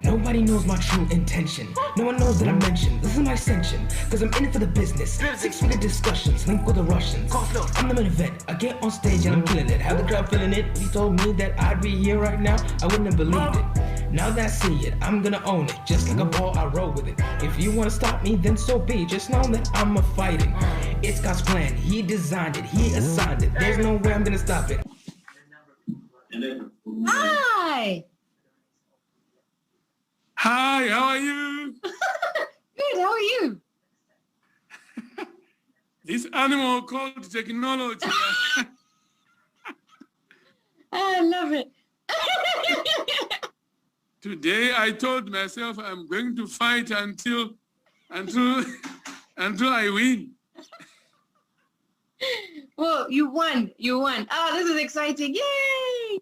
Nobody knows my true intention. No one knows that I mentioned this is my ascension, cause I'm in it for the business. 6 feet of discussions, link with the Russians. I'm the main event, I get on stage and I'm killing it. How the crowd feeling it? If you told me that I'd be here right now, I wouldn't have believed it. Now that I see it, I'm gonna own it. Just like a ball, I roll with it. If you wanna stop me, then so be. Just know that I'm a fighting. It's God's plan, He designed it, He assigned it. There's no way I'm gonna stop it. Hi! Hi, how are you? Good, how are you? This animal called technology. I love it. Today I told myself I'm going to fight until I win. Well, you won. Oh, this is exciting. Yay!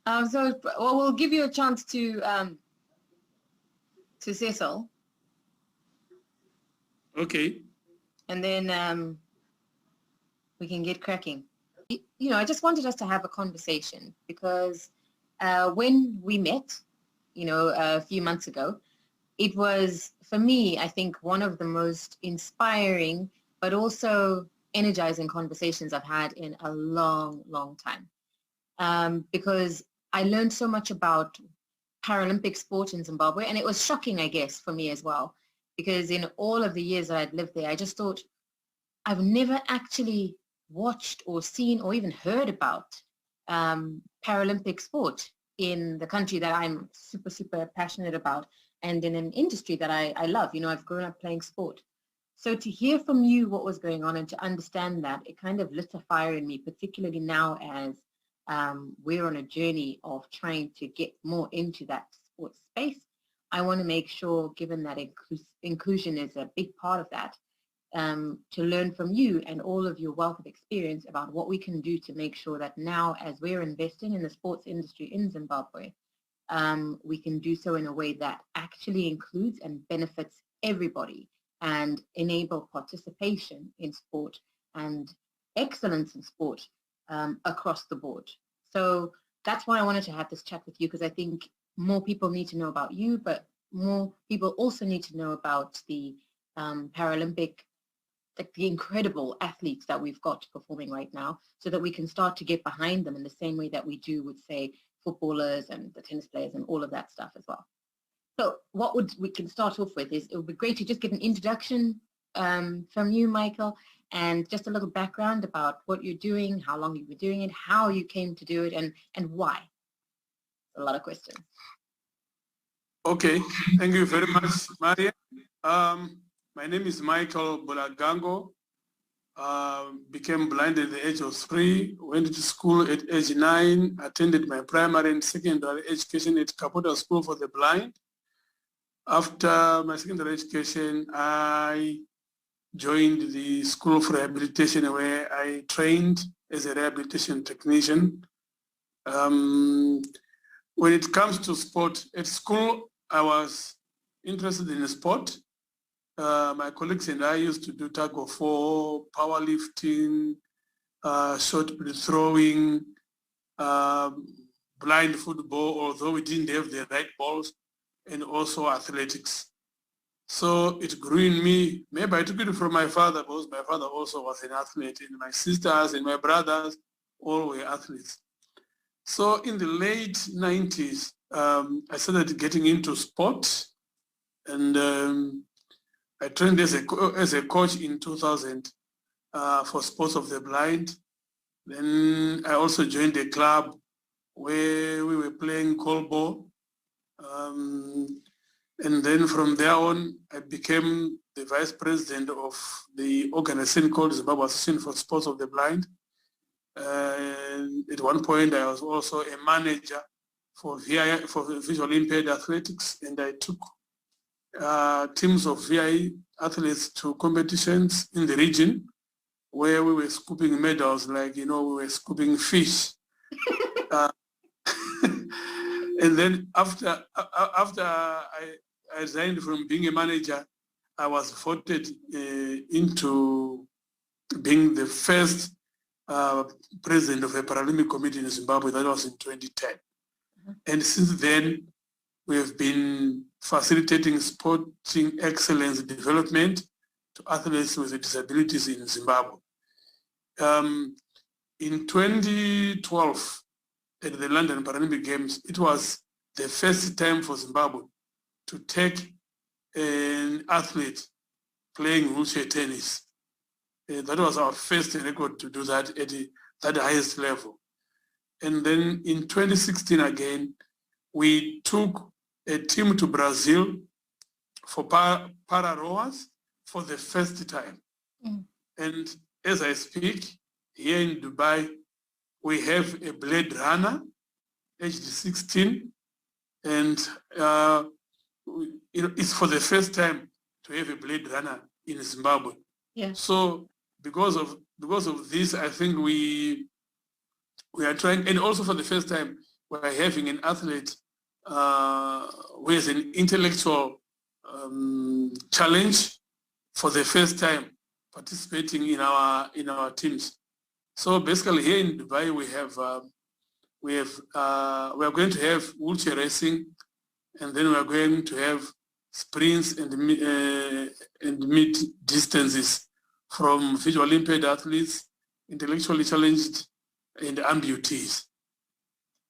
We'll give you a chance to settle. Okay. And then we can get cracking. You know, I just wanted us to have a conversation because when we met, you know, a few months ago, it was, for me, I think one of the most inspiring but also energizing conversations I've had in a long, long time. Because I learned so much about Paralympic sport in Zimbabwe, and it was shocking, I guess, for me as well, because in all of the years that I'd lived there, I just thought I've never actually watched or seen or even heard about Paralympic sport in the country that I'm super, super passionate about and in an industry that I love. You know, I've grown up playing sport. So to hear from you what was going on and to understand that, it kind of lit a fire in me, particularly now as we're on a journey of trying to get more into that sports space. I want to make sure, given that inclusion is a big part of that, to learn from you and all of your wealth of experience about what we can do to make sure that now, as we're investing in the sports industry in Zimbabwe, we can do so in a way that actually includes and benefits everybody and enable participation in sport and excellence in sport across the board. So that's why I wanted to have this chat with you, because I think more people need to know about you, but more people also need to know about the Paralympic, like the incredible athletes that we've got performing right now, so that we can start to get behind them in the same way that we do with, say, footballers and the tennis players and all of that stuff as well. So what we can start off with is, it would be great to just get an introduction from you, Michael, and just a little background about what you're doing, how long you've been doing it, how you came to do it, and why. A lot of questions. Okay, thank you very much, Maria. My name is Michael Bulagango. Became blind at the age of 3, went to school at age 9, attended my primary and secondary education at Kapota School for the Blind. After my secondary education, I joined the School of Rehabilitation, where I trained as a rehabilitation technician. When it comes to sport, at school, I was interested in sport. My colleagues and I used to do tug of war, powerlifting, shot put throwing, blind football, although we didn't have the right balls, and also athletics. So it grew in me. Maybe I took it from my father, because my father also was an athlete, and my sisters and my brothers all were athletes. So in the late 90s, I started getting into sport, and I trained as a coach in 2000 for Sports of the Blind. Then I also joined a club where we were playing goal ball. And then from there on, I became the vice president of the organization called Zimbabwe Association for Sports of the Blind. And at one point, I was also a manager for visual impaired athletics, and I took teams of VI athletes to competitions in the region where we were scooping medals, like, you know, we were scooping fish. And then after I resigned from being a manager, I was voted into being the first president of a Paralympic committee in Zimbabwe. That was in 2010. And since then, we have been facilitating sporting excellence development to athletes with disabilities in Zimbabwe. In 2012, at the London Paralympic Games, it was the first time for Zimbabwe to take an athlete playing wheelchair tennis. That was our first record to do that at that highest level. And then in 2016 again, we took a team to Brazil for para rowers for the first time. And as I speak, here in Dubai, we have a blade runner, aged 16, and it's for the first time to have a blade runner in Zimbabwe. Yeah. So because of this, I think we are trying, and also for the first time, we are having an athlete who has an intellectual challenge for the first time participating in our teams. So basically, here in Dubai, we are going to have wheelchair racing, and then we are going to have sprints and mid distances from visually impaired athletes, intellectually challenged, and amputees.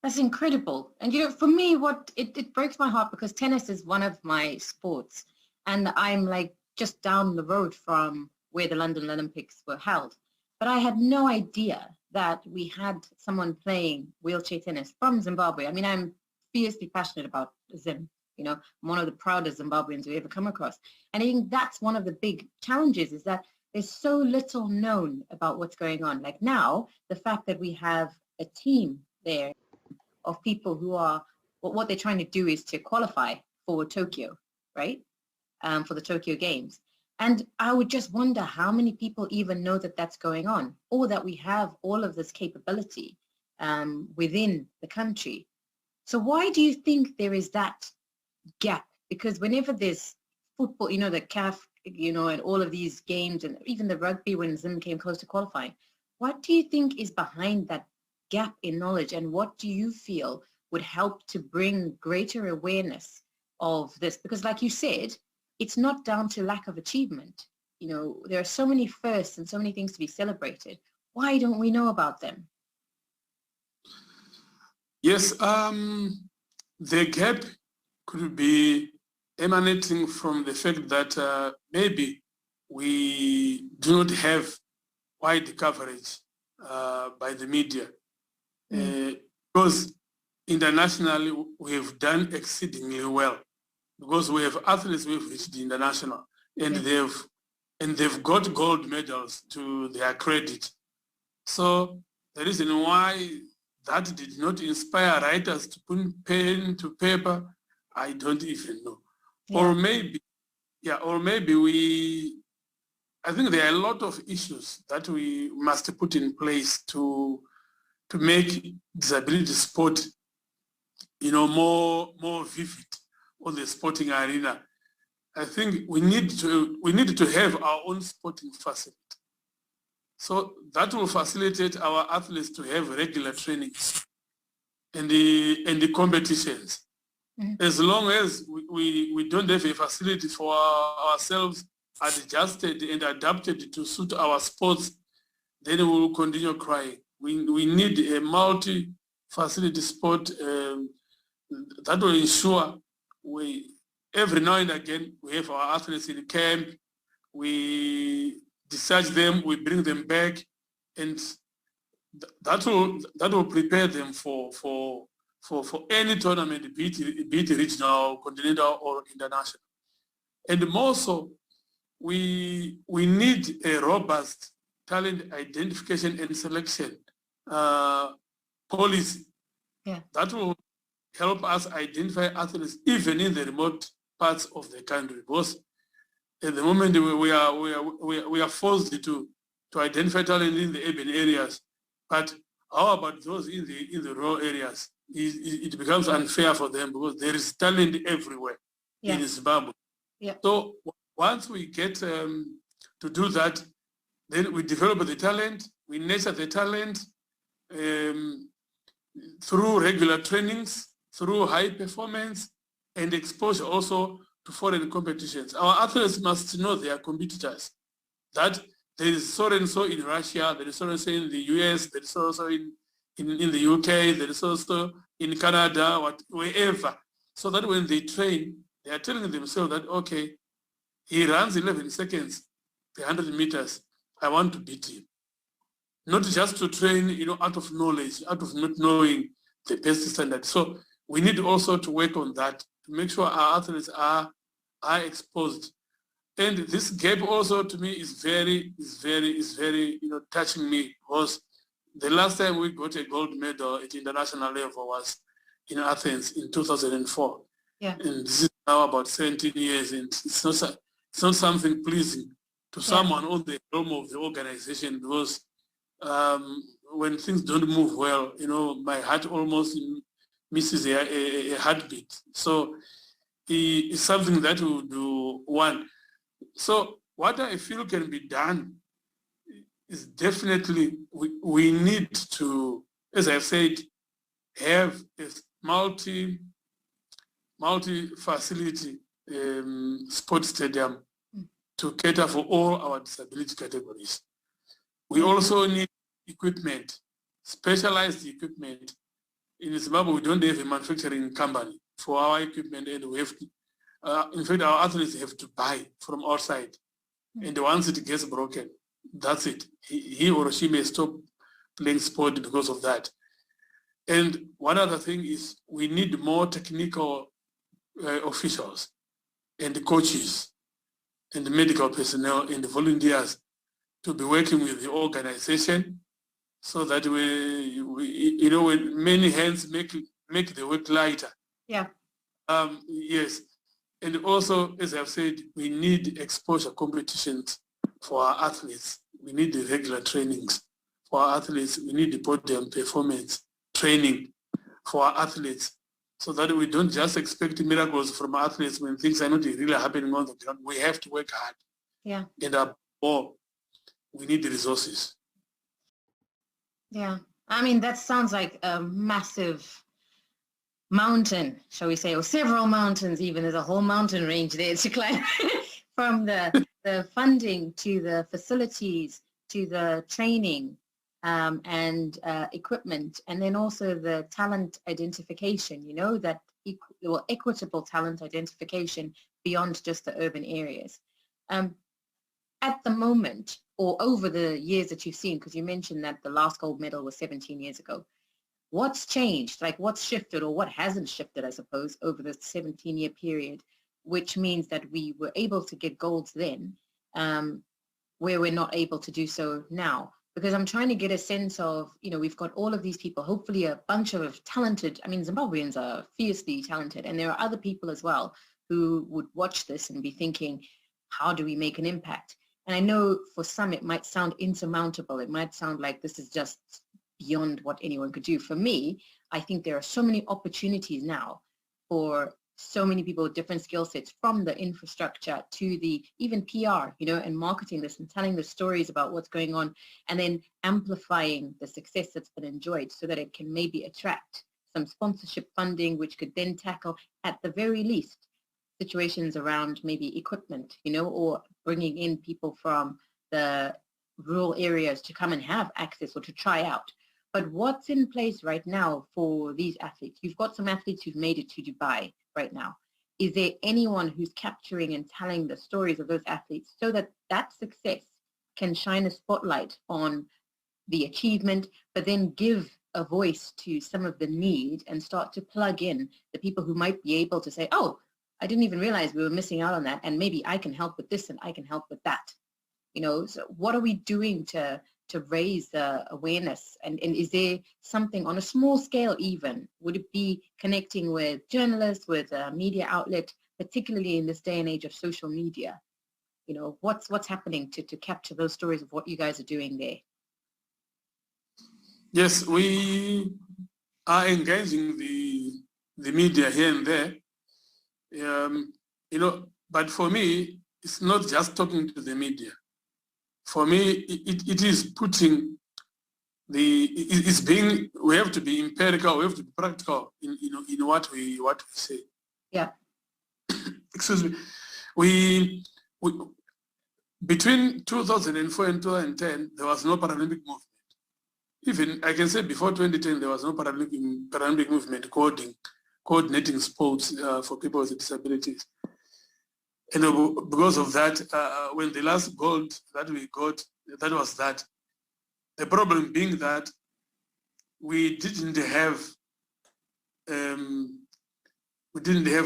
That's incredible. And for me, it breaks my heart, because tennis is one of my sports, and I'm like just down the road from where the London Olympics were held. But I had no idea that we had someone playing wheelchair tennis from Zimbabwe. I mean, I'm fiercely passionate about Zim. I'm one of the proudest Zimbabweans we ever come across. And I think that's one of the big challenges, is that there's so little known about what's going on. Like now, the fact that we have a team there of people who are, what they're trying to do is to qualify for Tokyo, right? For the Tokyo Games. And I would just wonder how many people even know that that's going on, or that we have all of this capability within the country. So why do you think there is that gap? Because whenever there's football, the CAF, and all of these games, and even the rugby when Zim came close to qualifying, what do you think is behind that gap in knowledge? And what do you feel would help to bring greater awareness of this? Because like you said, it's not down to lack of achievement. There are so many firsts and so many things to be celebrated. Why don't we know about them? Yes, the gap could be emanating from the fact that maybe we do not have wide coverage by the media. Because internationally, we have done exceedingly well, because we have athletes who have reached the international, and they've got gold medals to their credit. So the reason why that did not inspire writers to put pen to paper, I don't even know. Yeah. Or maybe I think there are a lot of issues that we must put in place to make disability sport, more vivid on the sporting arena. I think we need to have our own sporting facility. So that will facilitate our athletes to have regular trainings and the competitions. Mm-hmm. As long as we don't have a facility for ourselves adjusted and adapted to suit our sports, then we will continue crying. We need a multi-facility sport that will ensure every now and again we have our athletes in camp, we discharge them, we bring them back, and that will prepare them for any tournament, be it regional, continental, or international. And more so, we need a robust talent identification and selection policy that will help us identify athletes even in the remote parts of the country. Because at the moment we are forced to identify talent in the urban areas, but how about those in the rural areas? It becomes unfair for them, because there is talent everywhere in Zimbabwe. Yeah. So once we get to do that, then we develop the talent, we nurture the talent through regular trainings, through high performance and exposure also to foreign competitions. Our athletes must know their competitors, that there is so and so in Russia, there is so and so in the US, there is also in the UK, there is also in Canada, wherever. So that when they train, they are telling themselves that, okay, he runs 11 seconds, the 100 meters, I want to beat him. Not just to train, out of knowledge, out of not knowing the best standard. So we need also to work on that to make sure our athletes are exposed. And this gap also to me is very, touching me, because the last time we got a gold medal at international level was in Athens in 2004. Yeah. And this is now about 17 years, and it's not something pleasing to someone on the helm of the organization, because when things don't move well, my heart almost misses a heartbeat. So it's something that we do want. So what I feel can be done is definitely we need to, as I've said, have a multi-facility sports stadium to cater for all our disability categories. We also need equipment, specialized equipment. In Zimbabwe, we don't have a manufacturing company for our equipment, and we have to, in fact, our athletes have to buy from outside. And once it gets broken, that's it. He or she may stop playing sport because of that. And one other thing is we need more technical officials and coaches and medical personnel and volunteers to be working with the organization, so that we when many hands make the work lighter. Yeah. Yes. And also, as I've said, we need exposure competitions for our athletes. We need the regular trainings for our athletes. We need the podium performance training for our athletes, so that we don't just expect miracles from athletes when things are not really happening on the ground. We have to work hard. Yeah. And we need the resources. Yeah. I mean, that sounds like a massive mountain, shall we say, or several mountains even. There's a whole mountain range there to climb from the funding to the facilities to the training and equipment, and then also the talent identification, that equitable talent identification beyond just the urban areas. At the moment, or over the years that you've seen, because you mentioned that the last gold medal was 17 years ago, what's changed? Like, what's shifted, or what hasn't shifted, I suppose, over the 17-year period, which means that we were able to get golds then, where we're not able to do so now? Because I'm trying to get a sense of, we've got all of these people, hopefully a bunch of talented, Zimbabweans are fiercely talented, and there are other people as well who would watch this and be thinking, how do we make an impact? And I know for some it might sound insurmountable. It might sound like this is just beyond what anyone could do. For me, I think there are so many opportunities now for so many people with different skill sets, from the infrastructure to the even PR, and marketing this and telling the stories about what's going on, and then amplifying the success that's been enjoyed, so that it can maybe attract some sponsorship funding, which could then tackle, at the very least, situations around maybe equipment, or bringing in people from the rural areas to come and have access or to try out. But what's in place right now for these athletes? You've got some athletes who've made it to Dubai right now. Is there anyone who's capturing and telling the stories of those athletes, so that that success can shine a spotlight on the achievement, but then give a voice to some of the need and start to plug in the people who might be able to say, oh, I didn't even realize we were missing out on that, and maybe I can help with this and I can help with that. So what are we doing to raise the awareness? And is there something on a small scale even? Would it be connecting with journalists, with a media outlet, particularly in this day and age of social media? What's happening to capture those stories of what you guys are doing there? Yes, we are engaging the media here and there. But for me, it's not just talking to the media. For me, it is putting we have to be empirical, we have to be practical in what we say. Yeah. Excuse me. We between 2004 and 2010, there was no Paralympic movement. Even I can say before 2010, there was no Paralympic movement coordinating sports for people with disabilities. And because of that, when the last gold that we got, that was that. The problem being that we didn't have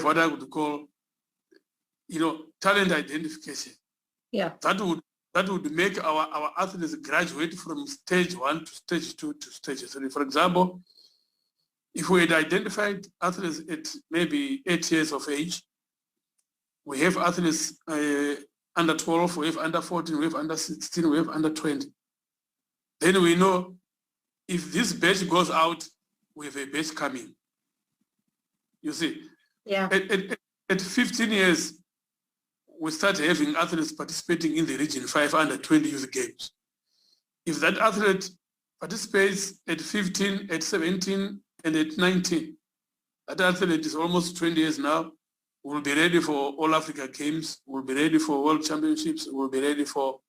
what I would call, talent identification. Yeah. That would make our athletes graduate from stage 1 to stage 2 to stage 3. For example, if we had identified athletes at maybe 8 years of age, we have athletes under 12, we have under 14, we have under 16, we have under 20. Then we know if this batch goes out, we have a batch coming. You see? Yeah. At 15 years, we start having athletes participating in the Region 5 under 20 youth games. If that athlete participates at 15, at 17, and at 19, that athlete is almost 20 years now, will be ready for All Africa Games, will be ready for World Championships, will be ready for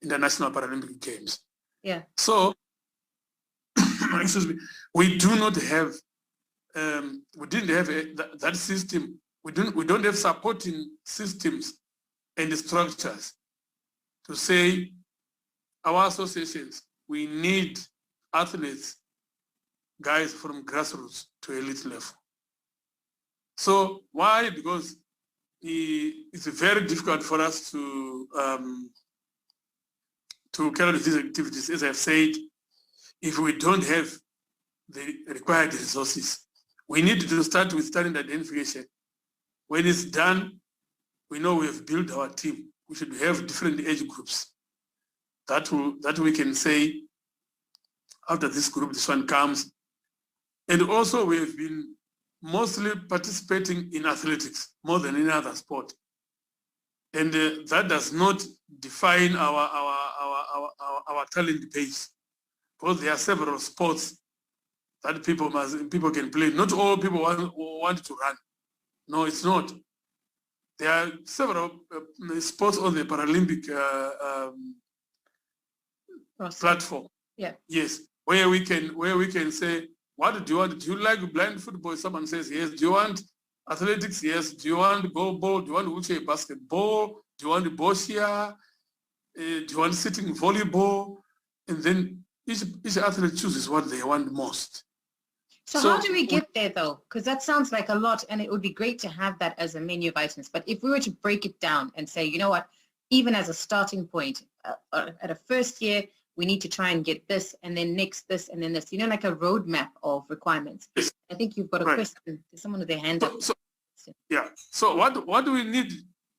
International Paralympic Games. Yeah. So, excuse me, we do not have, we didn't have that system. We don't have supporting systems and structures to say our associations, we need athletes, guys from grassroots to elite level. So why? Because it's very difficult for us to carry these activities, as I've said, if we don't have the required resources. We need to start with talent identification. When it's done, we know we have built our team. We should have different age groups that we can say, after this group, this one comes. And also we have been mostly participating in athletics more than any other sport. And that does not define our talent base, because there are several sports that people can play. Not all people want to run. No, it's not. There are several sports on the Paralympic platform. Yeah. Yes, where we can say, what do you want? Do you like blind football? Someone says yes. Do you want athletics? Yes. Do you want goalball? Do you want wheelchair basketball? Do you want boccia? Do you want sitting volleyball? And then each athlete chooses what they want most. So how do we get there though? Because that sounds like a lot, and it would be great to have that as a menu of items. But if we were to break it down and say, you know what, even as a starting point, at a first year, we need to try and get this, and then next this, and then this, like a roadmap of requirements. Yes. I think you've got a question. There's someone with their hand up. So what we need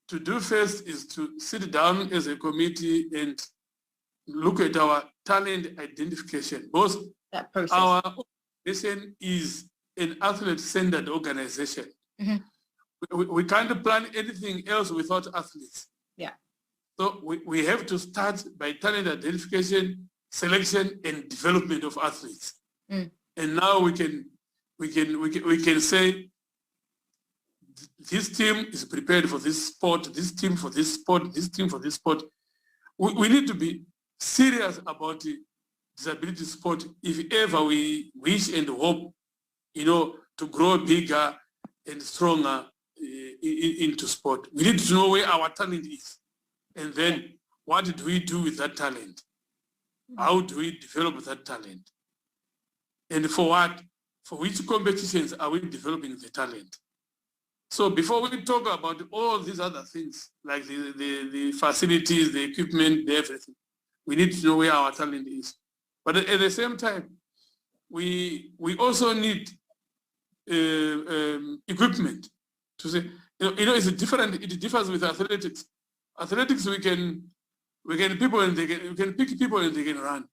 to do first is to sit down as a committee and look at our talent identification. Both that process. Our organization is an athlete-centered organization. Mm-hmm. We can't plan anything else without athletes. Yeah. So we have to start by talent identification, selection, and development of athletes. Mm. And now we can say this team is prepared for this sport, this team for this sport, this team for this sport. We need to be serious about the disability sport if ever we wish and hope, to grow bigger and stronger into sport. We need to know where our talent is. And then what do we do with that talent? How do we develop that talent? And for what? For which competitions are we developing the talent? So before we talk about all these other things, like the facilities, the equipment, the everything, we need to know where our talent is. But at the same time, we also need equipment to say, it's different. It differs with athletics. Athletics, we can pick people and they can run.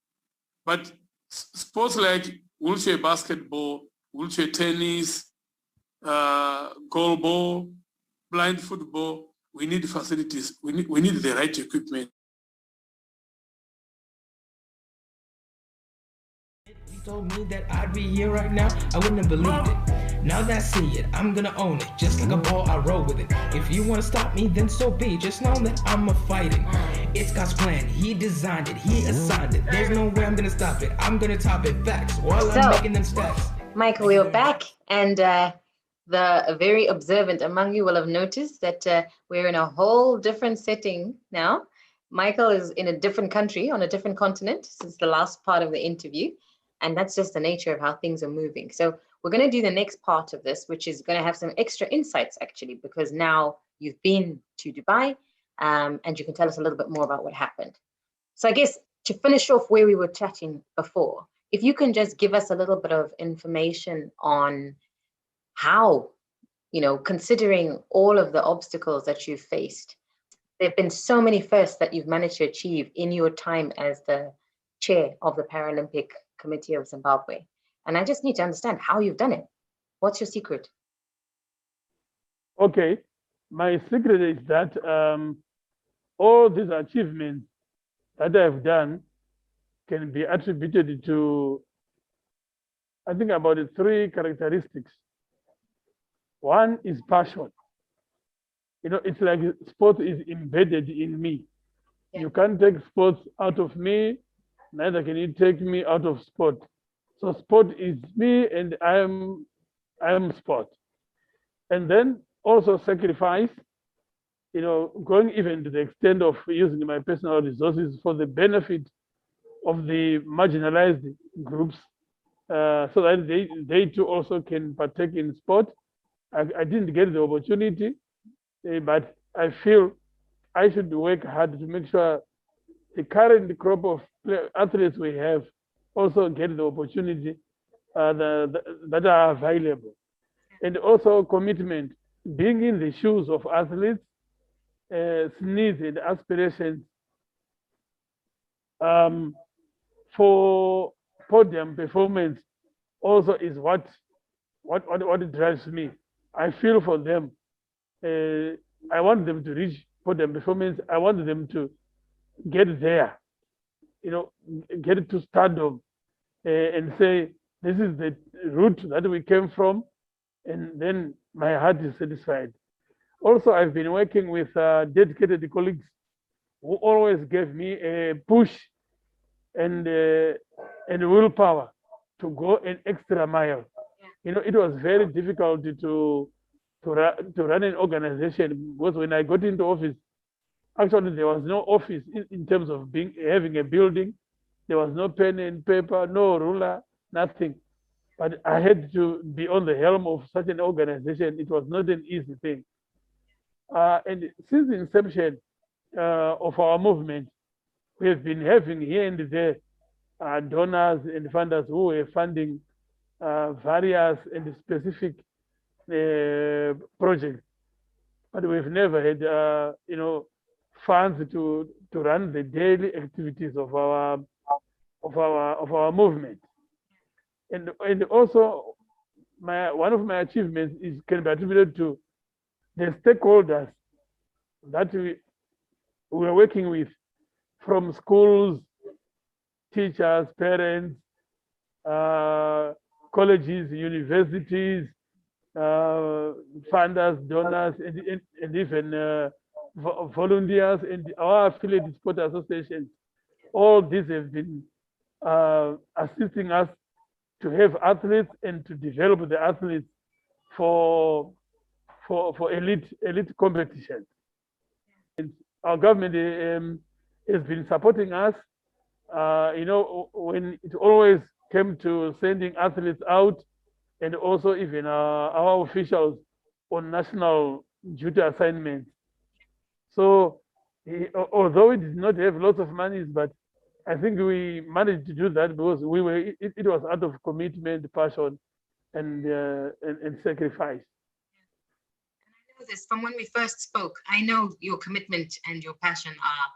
But sports like wheelchair basketball, wheelchair tennis, goalball, blind football, we need facilities. We need the right equipment. told me that I'd be here right now, I wouldn't have believed it. Now that I see it, I'm gonna own it. Just like a ball, I roll with it. If you wanna stop me, then so be. Just know that I'm a fighting. It's God's plan. He designed it. He assigned it. There's no way I'm gonna stop it. I'm gonna top it. Facts. While I'm making them stacks. Michael, we are back, and the very observant among you will have noticed that we're in a whole different setting now. Michael is in a different country, on a different continent since the last part of the interview. And that's just the nature of how things are moving. So we're going to do the next part of this, which is going to have some extra insights, actually, because now you've been to Dubai and you can tell us a little bit more about what happened. So I guess to finish off where we were chatting before, if you can just give us a little bit of information on how, you know, considering all of the obstacles that you've faced, there have been so many firsts that you've managed to achieve in your time as the chair of the Paralympic Committee of Zimbabwe. And I just need to understand how you've done it. What's your secret? Okay, my secret is that all these achievements that I've done can be attributed to, I think, about 3 characteristics. One is passion. You know, it's like sport is embedded in me. Yeah. You can't take sports out of me, neither can you take me out of sport. So sport is me, and I am sport. And then also sacrifice, you know, going even to the extent of using my personal resources for the benefit of the marginalized groups, so that they too also can partake in sport. I didn't get the opportunity, but I feel I should work hard to make sure the current crop of athletes we have also get the opportunity that are available. And also commitment, being in the shoes of athletes, needs and aspirations for podium performance also is what drives me. I feel for them. I want them to reach podium performance. I want them to get there, you know, get to stardom and say, this is the route that we came from, and then my heart is satisfied. Also, I've been working with dedicated colleagues who always gave me a push and willpower to go an extra mile. You know, it was very difficult to run an organization, because when I got into office, actually there was no office in terms of having a building. There was no pen and paper, no ruler, nothing. But I had to be on the helm of such an organization. It was not an easy thing. And since the inception of our movement, we have been having here and there donors and funders who were funding various and specific projects, but we've never had you know, funds to run the daily activities of our movement. And also one of my achievements can be attributed to the stakeholders that we are working with, from schools, teachers, parents, colleges, universities, funders, donors, and even volunteers and our affiliated sport associations. All these have been assisting us to have athletes and to develop the athletes for elite competition. And our government has been supporting us. You know, when it always came to sending athletes out, and also even our officials on national duty assignments. So although it did not have lots of money, but I think we managed to do that because it was out of commitment, passion, and sacrifice. And I know this from when we first spoke. I know your commitment and your passion are,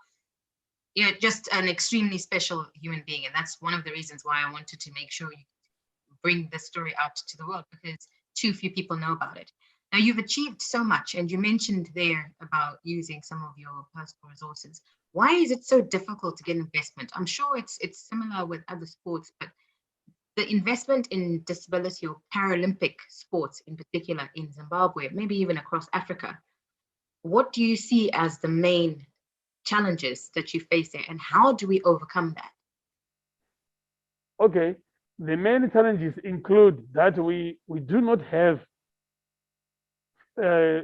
you're just an extremely special human being. And that's one of the reasons why I wanted to make sure you bring the story out to the world, because too few people know about it. Now, you've achieved so much, and you mentioned there about using some of your personal resources. Why is it so difficult to get investment? I'm sure it's similar with other sports, but the investment in disability or Paralympic sports in particular in Zimbabwe, maybe even across Africa, what do you see as the main challenges that you face there, and how do we overcome that? Okay, the main challenges include that we do not have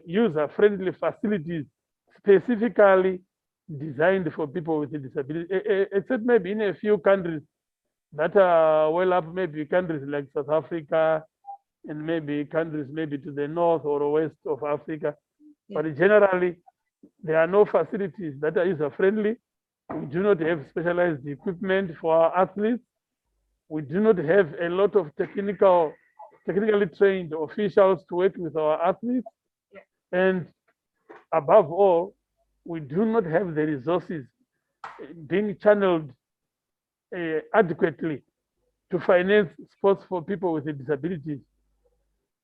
user-friendly facilities specifically designed for people with a disability, except maybe in a few countries that are well up, maybe countries like South Africa and maybe countries maybe to the north or west of Africa. Yeah. But generally, there are no facilities that are user-friendly. We do not have specialized equipment for our athletes. We do not have a lot of technically trained officials to work with our athletes. Yeah. And above all, we do not have the resources being channeled adequately to finance sports for people with disabilities.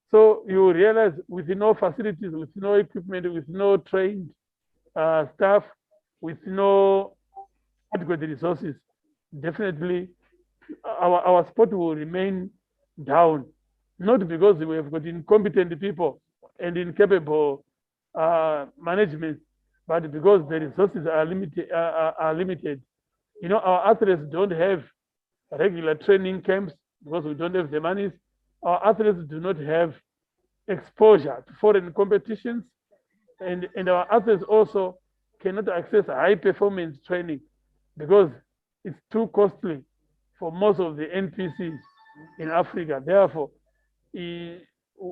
So you realize with no facilities, with no equipment, with no trained staff, with no adequate resources, definitely our sport will remain down. Not because we have got incompetent people and incapable management, but because the resources are limited. You know, our athletes don't have regular training camps because we don't have the money. Our athletes do not have exposure to foreign competitions, and our athletes also cannot access high performance training because it's too costly for most of the NPCs in Africa. Therefore,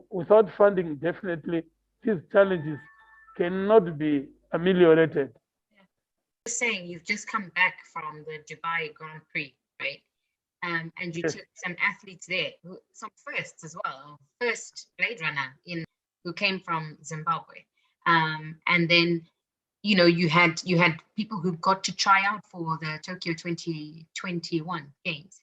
without funding, definitely these challenges cannot be ameliorated. Saying you've just come back from the Dubai Grand Prix, right? And you yes. took some athletes there, some firsts as well. First Blade Runner who came from Zimbabwe, and then you know you had people who got to try out for the Tokyo 2021 games.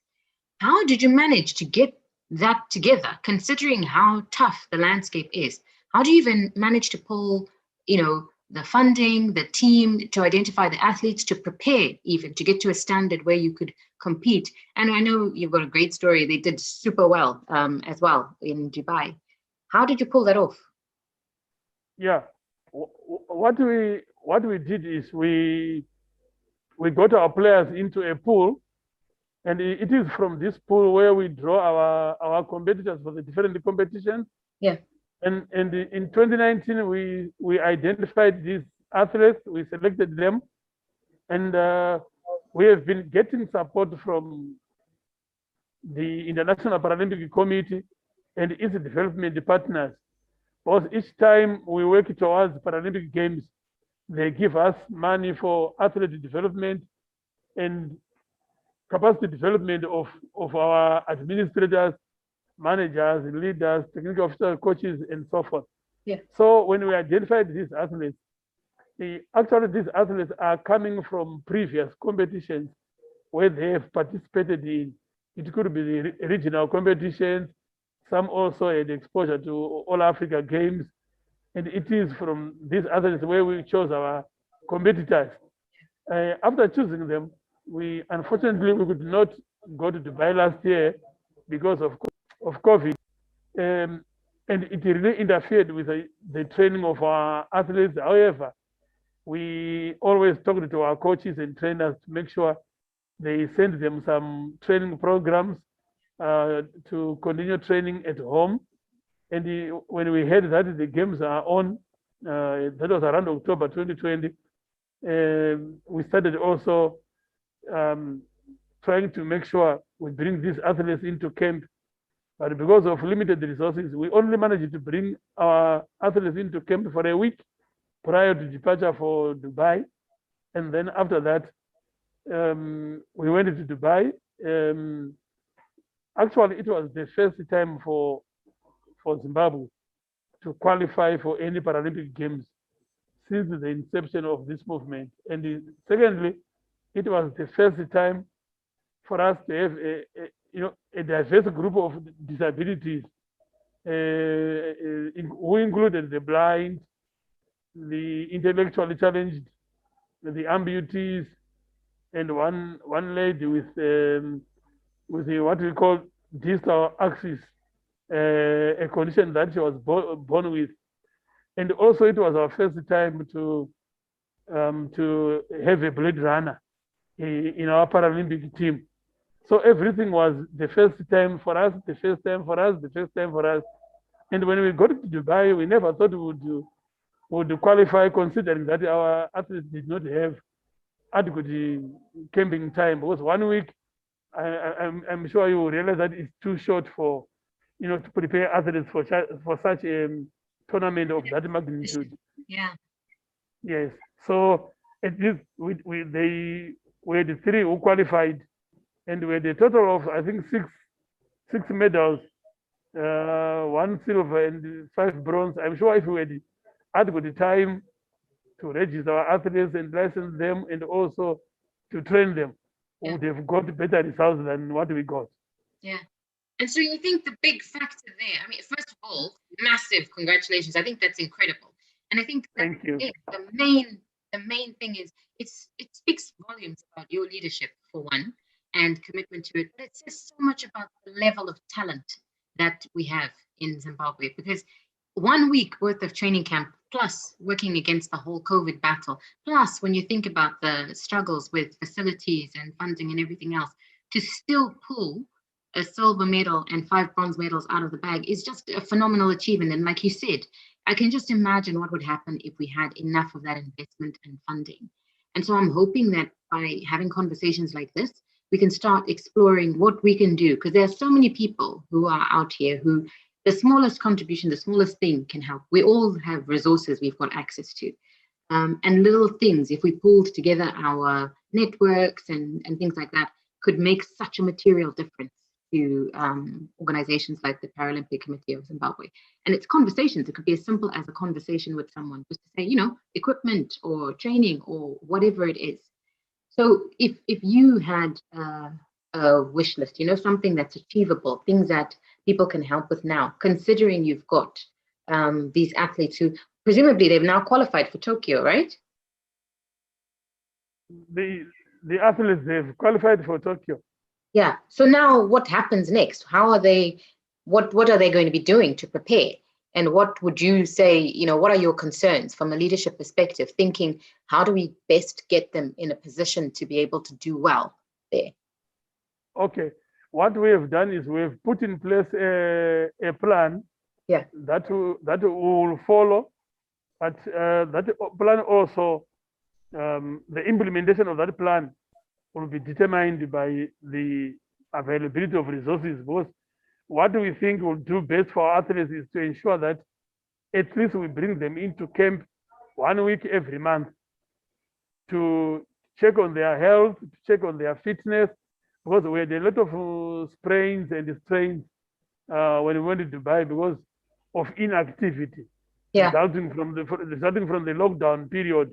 How did you manage to get that together, considering how tough the landscape is? How do you even manage to pull, you know, the funding, the team, to identify the athletes, to prepare even to get to a standard where you could compete? And I know you've got a great story. They did super well as well in Dubai. How did you pull that off? Yeah, what we did is we got our players into a pool, and it is from this pool where we draw our competitors for the different competitions. Yeah. And in 2019, we identified these athletes, we selected them, and we have been getting support from the International Paralympic Committee and its development partners. Because each time we work towards Paralympic Games, they give us money for athlete development and capacity development of our administrators, managers, leaders, technical officers, coaches, and so forth. Yeah. So when we identified these athletes, actually these athletes are coming from previous competitions where they have participated in. It could be the regional competitions. Some also had exposure to All Africa Games. And it is from these athletes where we chose our competitors. After choosing them, unfortunately we could not go to Dubai last year because of COVID, and it really interfered with the training of our athletes. However, we always talked to our coaches and trainers to make sure they send them some training programs to continue training at home. And when we heard that the games are on, that was around October 2020, we started also trying to make sure we bring these athletes into camp. But because of limited resources, we only managed to bring our athletes into camp for a week prior to departure for Dubai. And then after that, we went to Dubai. Actually, it was the first time for Zimbabwe to qualify for any Paralympic Games since the inception of this movement. And secondly, it was the first time for us to have a diverse group of disabilities, who included the blind, the intellectually challenged, the amputees, and one lady with what we call distal axis, a condition that she was born with. And also it was our first time to have a blade runner in our Paralympic team. So everything was the first time for us, the first time for us, the first time for us. And when we got to Dubai, we never thought we would qualify, considering that our athletes did not have adequate camping time. Because 1 week, I'm sure you will realize that it's too short for, to prepare athletes for such a tournament of that magnitude. Yeah. Yes. So at least we had 3 who qualified, and we had a total of, I think, six medals, 1 silver and 5 bronze. I'm sure if we had adequate time to register our athletes and license them, and also to train them, we would have got better results than what we got. Yeah. And so you think the big factor there, I mean, first of all, massive congratulations. I think that's incredible. And I think Thank you. the main thing is it speaks volumes about your leadership, for one, and commitment to it. But it says so much about the level of talent that we have in Zimbabwe, because 1 week worth of training camp, plus working against the whole COVID battle, plus when you think about the struggles with facilities and funding and everything else, to still pull a silver medal and 5 bronze medals out of the bag is just a phenomenal achievement. And like you said, I can just imagine what would happen if we had enough of that investment and funding. And so I'm hoping that by having conversations like this, we can start exploring what we can do, because there are so many people who are out here who the smallest contribution, the smallest thing can help. We all have resources we've got access to. And little things, if we pulled together our networks and things like that, could make such a material difference to organizations like the Paralympic Committee of Zimbabwe. And it's conversations. It could be as simple as a conversation with someone, just to say, equipment or training or whatever it is. So if you had a wish list, something that's achievable, things that people can help with now, considering you've got these athletes who presumably they've now qualified for Tokyo, right? The athletes, they've qualified for Tokyo. Yeah. So now what happens next? How are they, what are they going to be doing to prepare? And what would you say, what are your concerns from a leadership perspective, thinking, how do we best get them in a position to be able to do well there? Okay. What we have done is we have put in place a plan that we will follow, but that plan also, the implementation of that plan will be determined by the availability of resources. Because what we think will do best for our athletes is to ensure that at least we bring them into camp 1 week every month to check on their health, to check on their fitness, because we had a lot of sprains and strains when we went to Dubai because of inactivity resulting from the lockdown period.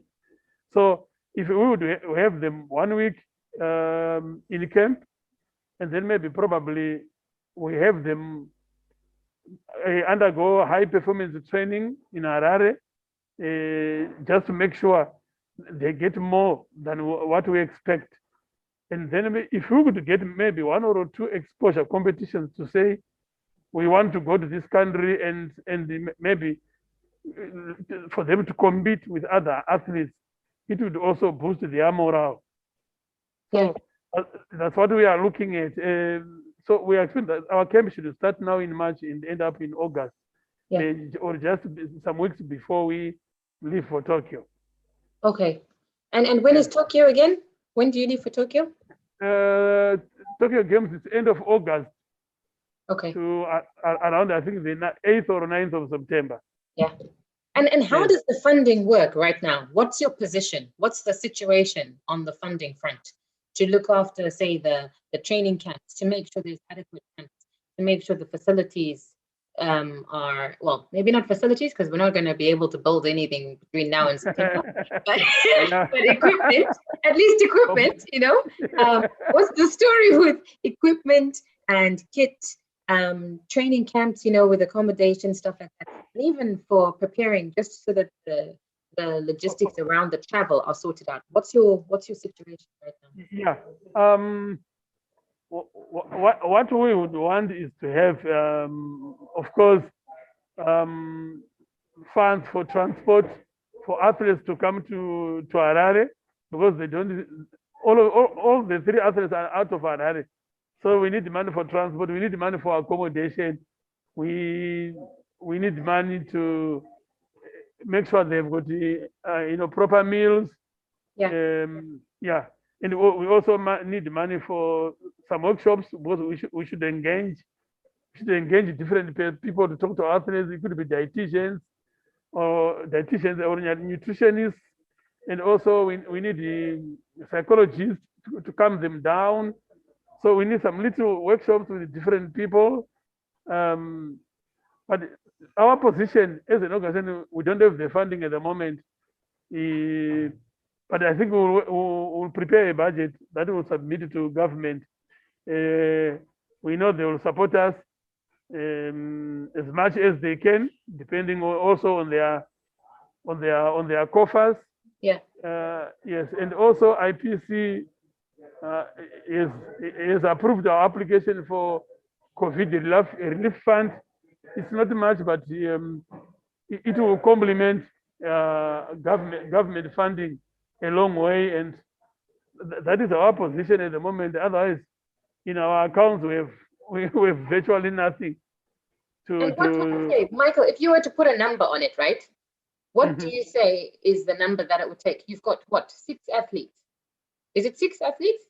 So if we would have them 1 week in camp, and then maybe probably we have them undergo high performance training in Harare, just to make sure they get more than what we expect. And then if we could get maybe 1 or 2 exposure competitions to say, we want to go to this country and maybe for them to compete with other athletes, it would also boost their morale. So that's what we are looking at. So we expect that our camp should start now in March and end up in August, or just some weeks before we leave for Tokyo. Okay. And when is Tokyo again? When do you leave for Tokyo? Tokyo Games is end of August. Okay. To around, I think, the 8th or 9th of September. Yeah. And how does the funding work right now? What's your position? What's the situation on the funding front to look after, say, the training camps, to make sure there's adequate camps, to make sure the facilities are, well, maybe not facilities, because we're not going to be able to build anything between now and September, but equipment, at least equipment, what's the story with equipment and kit, training camps, with accommodation, stuff like that, and even for preparing, just so that the logistics around the travel are sorted out. What's your situation right now? Yeah. what we would want is to have, of course, funds for transport for athletes to come to Harare, because they don't. All the 3 athletes are out of Harare, so we need money for transport. We need money for accommodation. We need money to make sure they've got proper meals. Yeah. Yeah, and we also need money for some workshops, because we should engage different people to talk to athletes. It could be dietitians or nutritionists, and also we need the psychologists to calm them down. So we need some little workshops with different people. But our position as an organization, we don't have the funding at the moment. But I think we'll prepare a budget that will submit it to government. We know they will support us as much as they can, depending also on their coffers. Yeah. Yes, and also IPC is approved our application for COVID relief fund. It's not much, but it will complement government funding a long way, and that is our position at the moment. Otherwise, in our accounts, we have virtually nothing. And what would you say, Michael, if you were to put a number on it, right? What do you say is the number that it would take? You've got what, 6 athletes? Is it 6 athletes?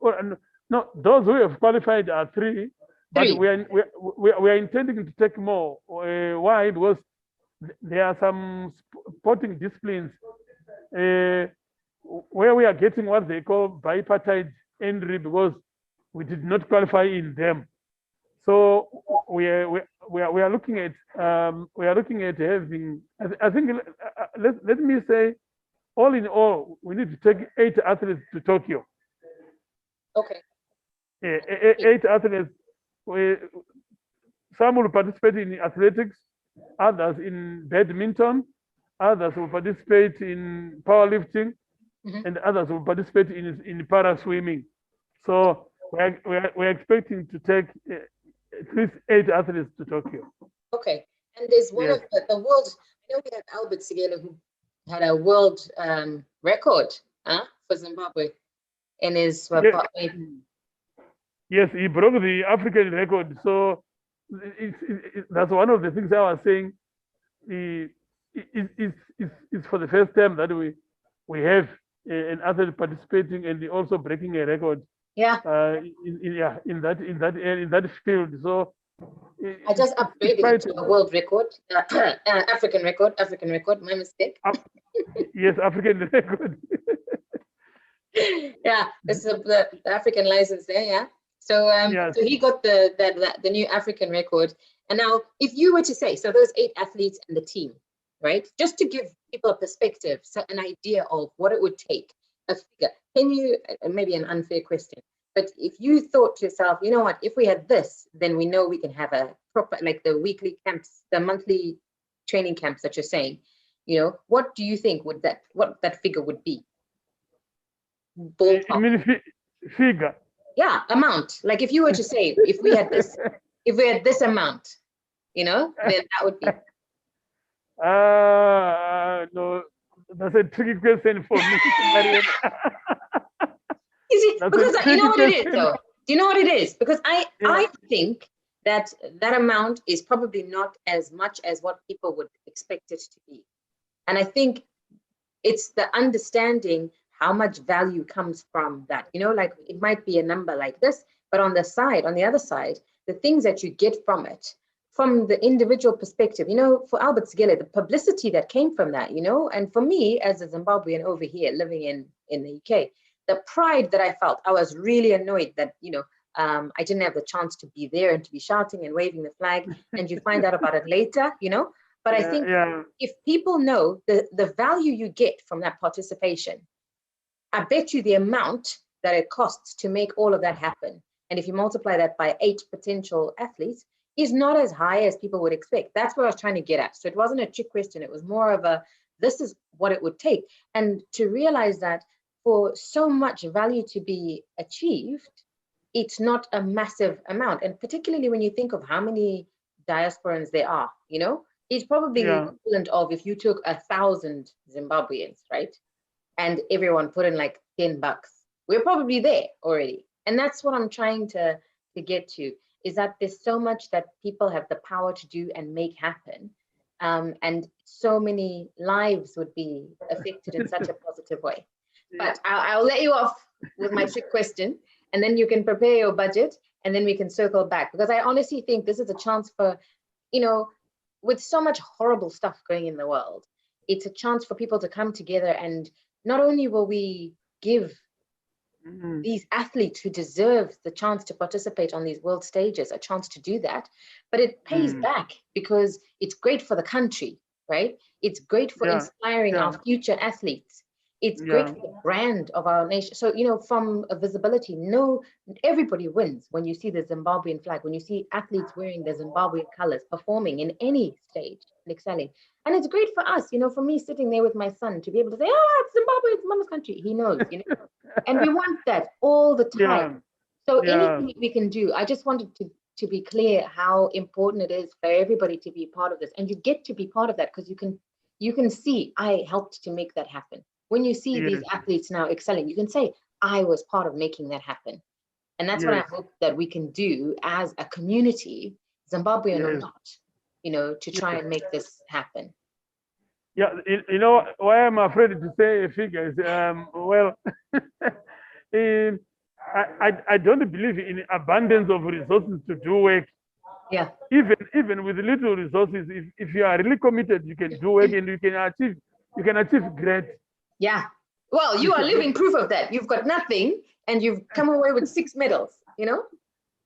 Well, no, those who have qualified are 3, but 3. we are intending to take more. Why? Because there are some sporting disciplines where we are getting what they call bipartite entry, because we did not qualify in them. So we are looking at having, I think, let me say, all in all, we need to take 8 athletes to Tokyo. Okay. 8 athletes. Some will participate in athletics, others in badminton, others will participate in powerlifting, and others will participate in para swimming. So we're expecting to take at least 8 athletes to Tokyo. Okay, and there's one of the world. I know we have Albert Sigela, who had a world record for Zimbabwe in his Yes, he broke the African record. So that's one of the things I was saying. It's for the first time that we have an athlete participating and also breaking a record. Yeah. In that field. So I just upgraded it to a world record, African record. My mistake. Yes, African record. Yeah, this is the African license there. Yeah. So so he got the new African record. And now, if you were to say, so those 8 athletes and the team, right? Just to give people a perspective, so an idea of what it would take, a figure. Can you, maybe an unfair question, but if you thought to yourself, you know what, if we had this, then we know we can have a proper, like the weekly camps, the monthly training camps that you're saying, what do you think what that figure would be? Ballpark. You mean figure? Yeah, amount. Like if you were to say, if we had this amount, then that would be. No, that's a tricky question for me. Is it? Because you know what it is, though. Do you know what it is? Because I think that amount is probably not as much as what people would expect it to be, and I think it's the understanding how much value comes from that. Like it might be a number like this, but on the other side, the things that you get from it, from the individual perspective, for Albert Sigele, the publicity that came from that, and for me as a Zimbabwean over here living in the UK, the pride that I felt. I was really annoyed that, I didn't have the chance to be there and to be shouting and waving the flag, and you find out about it later, But I think if people know the value you get from that participation, I bet you the amount that it costs to make all of that happen. And if you multiply that by 8 potential athletes, is not as high as people would expect. That's what I was trying to get at. So it wasn't a trick question. It was more of this is what it would take. And to realize that for so much value to be achieved, it's not a massive amount. And particularly when you think of how many diasporans there are, it's probably the equivalent of if you took 1,000 Zimbabweans, right? And everyone put in like $10. We're probably there already. And that's what I'm trying to get to, is that there's so much that people have the power to do and make happen. And so many lives would be affected in such a positive way. But I'll let you off with my trick question, and then you can prepare your budget, and then we can circle back. Because I honestly think this is a chance for, with so much horrible stuff going in the world, it's a chance for people to come together, and not only will we give these athletes who deserve the chance to participate on these world stages a chance to do that, but it pays back because it's great for the country, right? It's great for inspiring our future athletes. It's great for the brand of our nation. So, from a visibility, everybody wins when you see the Zimbabwean flag, when you see athletes wearing the Zimbabwean colors, performing in any stage and excelling. And it's great for us, for me sitting there with my son to be able to say, it's Zimbabwe, it's mama's country. He knows, and we want that all the time. So anything we can do, I just wanted to be clear how important it is for everybody to be part of this. And you get to be part of that because you can see, I helped to make that happen. When you see these athletes now excelling, you can say, I was part of making that happen. And that's what I hope that we can do as a community, Zimbabwean or not, to try and make this happen. Yeah, why I'm afraid to say figures. Well, I don't believe in abundance of resources to do work. Yeah. Even with little resources, if you are really committed, you can do work and you can achieve great. Yeah. Well, you are living proof of that. You've got nothing and you've come away with 6 medals,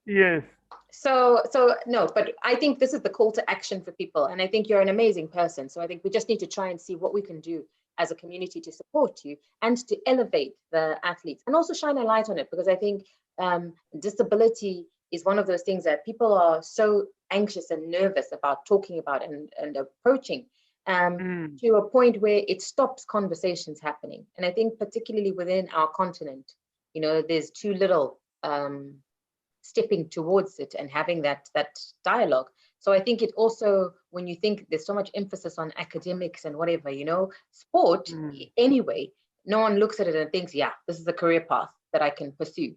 Yes. So no, but I think this is the call to action for people. And I think you're an amazing person. So I think we just need to try and see what we can do as a community to support you and to elevate the athletes and also shine a light on it, because I think disability is one of those things that people are so anxious and nervous about talking about and approaching. To a point where it stops conversations happening. And I think particularly within our continent, there's too little stepping towards it and having that dialogue. So I think it also, when you think there's so much emphasis on academics and whatever, sport anyway, no one looks at it and thinks, this is a career path that I can pursue.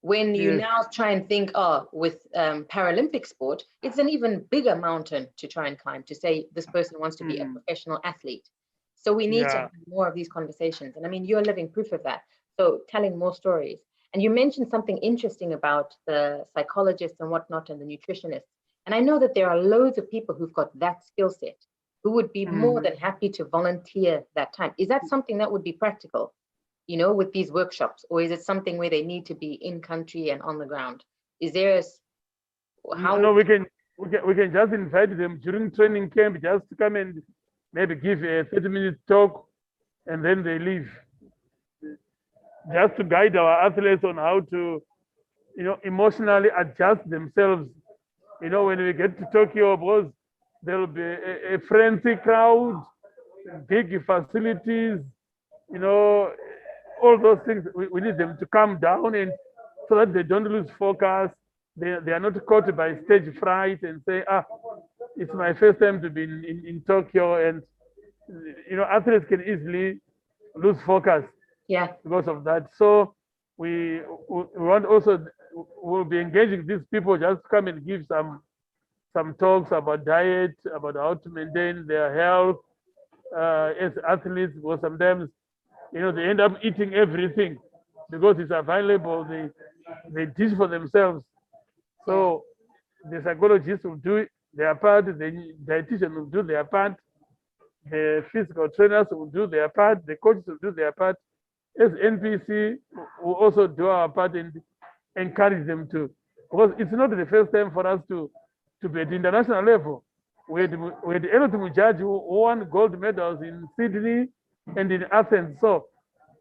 When you now try and think, with Paralympic sport, it's an even bigger mountain to try and climb, to say this person wants to be a professional athlete. So we need to have more of these conversations. And I mean, you're living proof of that. So telling more stories. And you mentioned something interesting about the psychologists and whatnot and the nutritionists. And I know that there are loads of people who've got that skill set who would be more than happy to volunteer that time. Is that something that would be practical? With these workshops, or is it something where they need to be in country and on the ground? Is there how? No, we can just invite them during training camp just to come and maybe give a 30-minute talk, and then they leave. Just to guide our athletes on how to, emotionally adjust themselves. When we get to Tokyo, because there will be a frenzy crowd, big facilities, all those things. We need them to calm down, and so that they don't lose focus. They are not caught by stage fright and say, it's my first time to be in Tokyo. And, athletes can easily lose focus because of that. So we want also, we'll be engaging these people just to come and give some talks about diet, about how to maintain their health as athletes, because sometimes they end up eating everything because it's available. They dish for themselves. So the psychologists will do their part, the dietitian will do their part, the physical trainers will do their part, the coaches will do their part. As NPC, will also do our part and encourage them to, because it's not the first time for us to be at the international level. We had Elliot Mujaji who won gold medals in Sydney and in Athens. So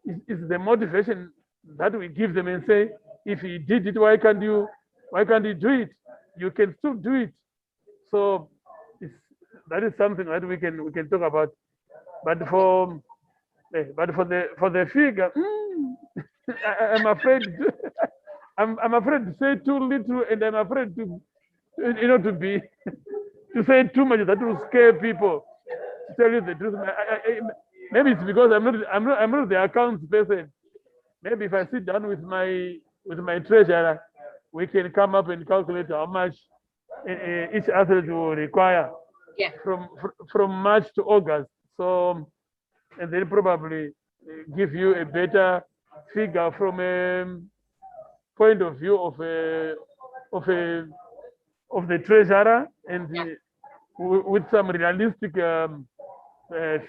it's the motivation that we give them and say, if he did it, why can't you do it? You can still do it. So that is something that we can talk about. But for But for the figure, I'm afraid to, I'm afraid to say too little, and I'm afraid to to be to say too much that will scare people. To tell you the truth, maybe it's because I'm not the accounts person. Maybe if I sit down with my treasurer, we can come up and calculate how much each athlete will require Yeah. from March to August. So, and then probably give you a better figure from a point of view of of a of the treasurer, and Yeah. with some realistic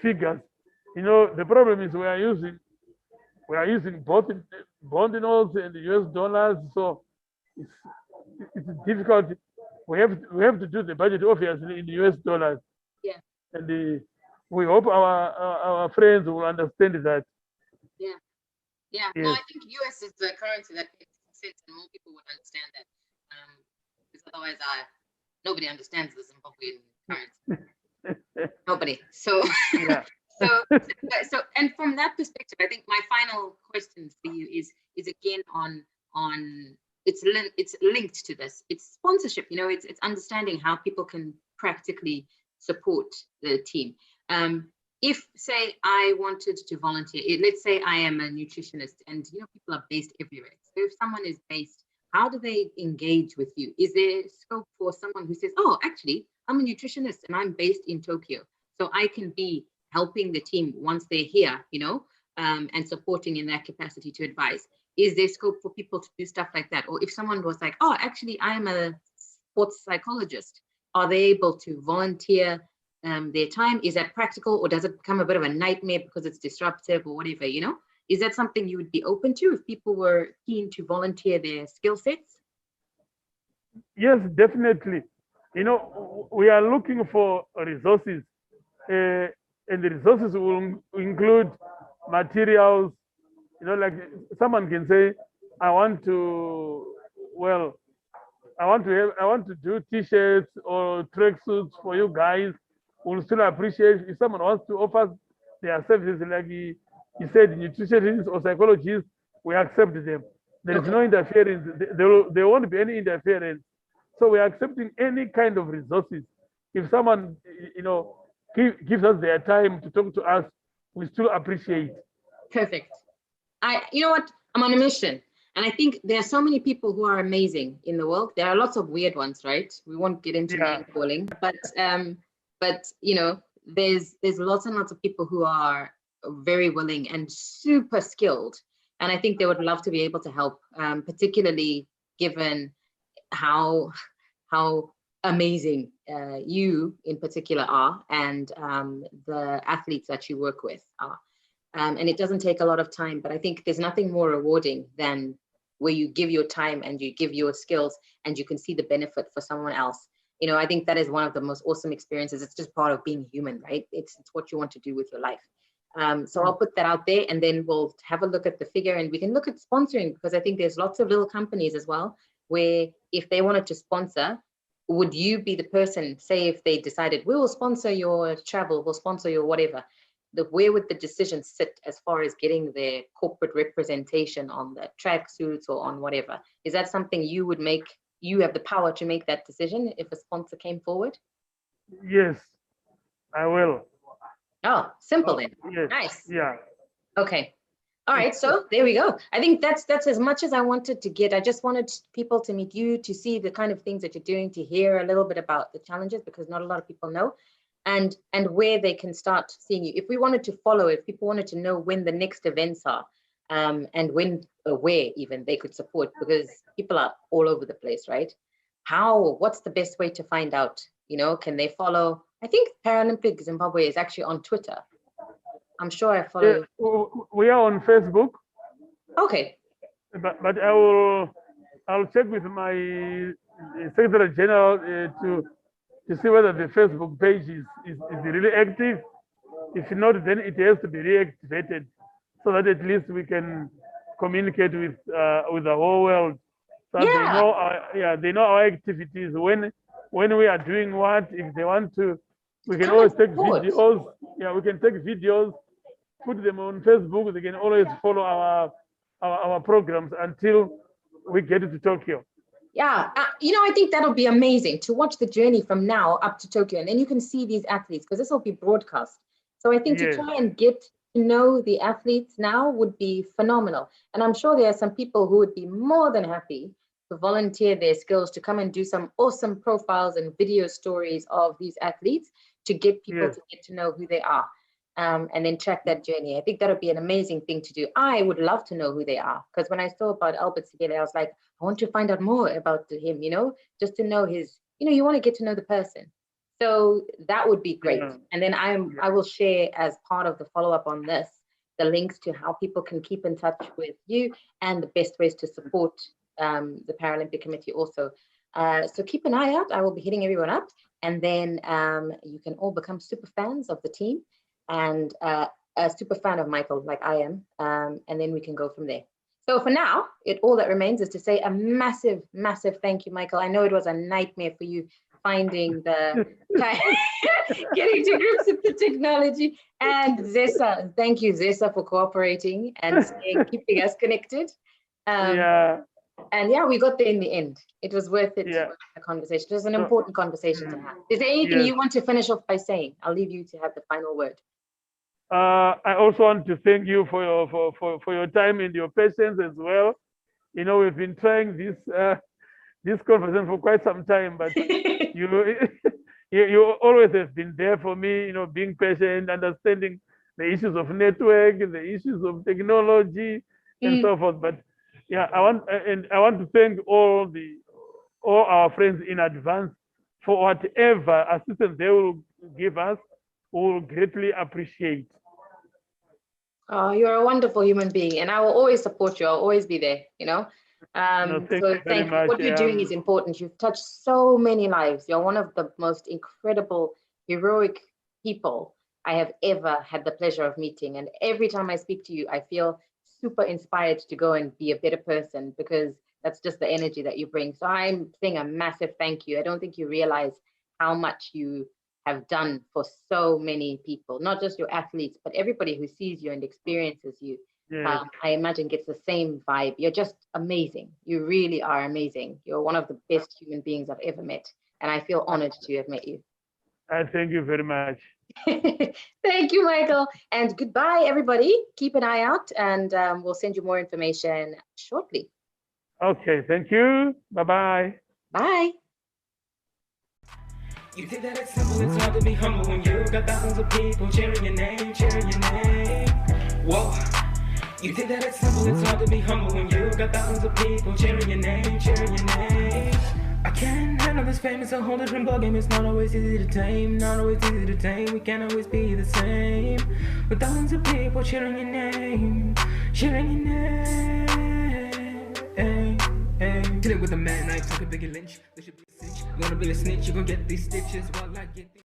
figures. The problem is we are using both bond notes and US dollars, so it's it's difficult. We have to do the budget obviously in US dollars, Yeah. and we hope our friends will understand that. Yeah. Yeah. No, Yes. I think US is the currency that makes sense, and more people would understand that. Because otherwise, nobody understands the Zimbabwean currency. Nobody. So, Yeah. so, and from that perspective, I think my final question for you is again on it's linked to this. It's sponsorship. It's understanding how people can practically support the team. If, say, I wanted to volunteer, let's say I am a nutritionist, and people are based everywhere. So if someone is based, how do they engage with you? Is there scope for someone who says, oh, actually, I'm a nutritionist and I'm based in Tokyo, so I can be helping the team once they're here, and supporting in that capacity to advise? Is there scope for people to do stuff like that? Or if someone was like, oh, actually, I am a sports psychologist, are they able to volunteer their time? Is that practical, or does it become a bit of a nightmare because it's disruptive or whatever? Is that something you would be open to if people were keen to volunteer their skill sets? Yes, definitely. We are looking for resources, and the resources will include materials. Like someone can say, I want to, well, I want to do T-shirts or tracksuits for you guys. We'll still appreciate if someone wants to offer their services, like he said, nutritionists or psychologists. We accept them. There is no interference. There won't be any interference. So we are accepting any kind of resources. If someone, gives us their time to talk to us, we still appreciate. Perfect. You know what? I'm on a mission. And I think there are so many people who are amazing in the world. There are lots of weird ones, right? We won't get into name calling, but there's lots and lots of people who are very willing and super skilled. And I think they would love to be able to help, particularly given how amazing you in particular are, and the athletes that you work with are. And it doesn't take a lot of time, but I think there's nothing more rewarding than where you give your time and you give your skills and you can see the benefit for someone else. I think that is one of the most awesome experiences. It's just part of being human, right? It's what you want to do with your life. So I'll put that out there, and then we'll have a look at the figure, and we can look at sponsoring, because I think there's lots of little companies as well, where if they wanted to sponsor, would you be the person, say if they decided, we will sponsor your travel, we'll sponsor your whatever, where would the decision sit as far as getting their corporate representation on the tracksuits or on whatever? Is that something you would make? You have the power to make that decision if a sponsor came forward? Yes, I will. Oh, simple then. Yes. Nice. Yeah. Okay. All right. So there we go. I think that's as much as I wanted to get. I just wanted people to meet you, to see the kind of things that you're doing, to hear a little bit about the challenges, because not a lot of people know. And where they can start seeing you. If we wanted to follow, if people wanted to know when the next events are, and when, where even they could support, because people are all over the place, right? What's the best way to find out? Can they follow? I think Paralympic Zimbabwe is actually on Twitter. I'm sure I follow. We are on Facebook. Okay. But I'll check with my Secretary General to see whether the Facebook page is really active. If not, then it has to be reactivated, so that at least we can communicate with the whole world. So they know our activities, when we are doing what. If they want to, we can always take videos. Yeah, we can take videos put them on Facebook. They can always follow our programs until we get to Tokyo. Yeah, I think that'll be amazing to watch the journey from now up to Tokyo. And then you can see these athletes because this will be broadcast. So I think to try and get to know the athletes now would be phenomenal. And I'm sure there are some people who would be more than happy to volunteer their skills to come and do some awesome profiles and video stories of these athletes to get people to get to know who they are. And then track that journey. I think that would be an amazing thing to do. I would love to know who they are, because when I saw about Albert Sigele, I was like, I want to find out more about him, just to know his, you want to get to know the person. So that would be great. And then I will share as part of the follow-up on this, the links to how people can keep in touch with you and the best ways to support the Paralympic Committee also. So keep an eye out. I will be hitting everyone up, and then you can all become super fans of the team and a super fan of Michael, like I am, and then we can go from there. So for now, all that remains is to say a massive, massive thank you, Michael. I know it was a nightmare for you finding the getting to grips with the technology. And Zesa, thank you, Zesa, for cooperating and keeping us connected. And we got there in the end. It was worth it. The conversation. It was an important conversation to have. Is there anything you want to finish off by saying? I'll leave you to have the final word. I also want to thank you for your time and your patience as well. We've been trying this conversation for quite some time, but you always have been there for me. Being patient, understanding the issues of network, the issues of technology, and so forth. But I want to thank all our friends in advance for whatever assistance they will give us. We will greatly appreciate. Oh, you're a wonderful human being, and I will always support you. I'll always be there, Thank you very much. What you're doing is important. You've touched so many lives. You're one of the most incredible, heroic people I have ever had the pleasure of meeting. And every time I speak to you, I feel super inspired to go and be a better person, because that's just the energy that you bring. So I'm saying a massive thank you. I don't think you realize how much you have done for so many people, not just your athletes, but everybody who sees you and experiences you. I imagine gets the same vibe. You're just amazing. You really are amazing. You're one of the best human beings I've ever met, and I feel honored to have met you. I thank you very much. Thank you, Michael, and goodbye, everybody. Keep an eye out, and we'll send you more information shortly. Okay, thank you. Bye-bye. Bye. You think that it's simple, it's hard to be humble when you got thousands of people cheering your name, cheering your name. Whoa. You think that it's simple, it's hard to be humble when you got thousands of people cheering your name, cheering your name. I can't handle this fame, it's a whole different ballgame. It's not always easy to tame, not always easy to tame. We can't always be the same. With thousands of people cheering your name, cheering your name. Kill it with a man knife, like a bigger lynch. There should be a cinch. You wanna be a snitch, you gon' get these stitches while I get these.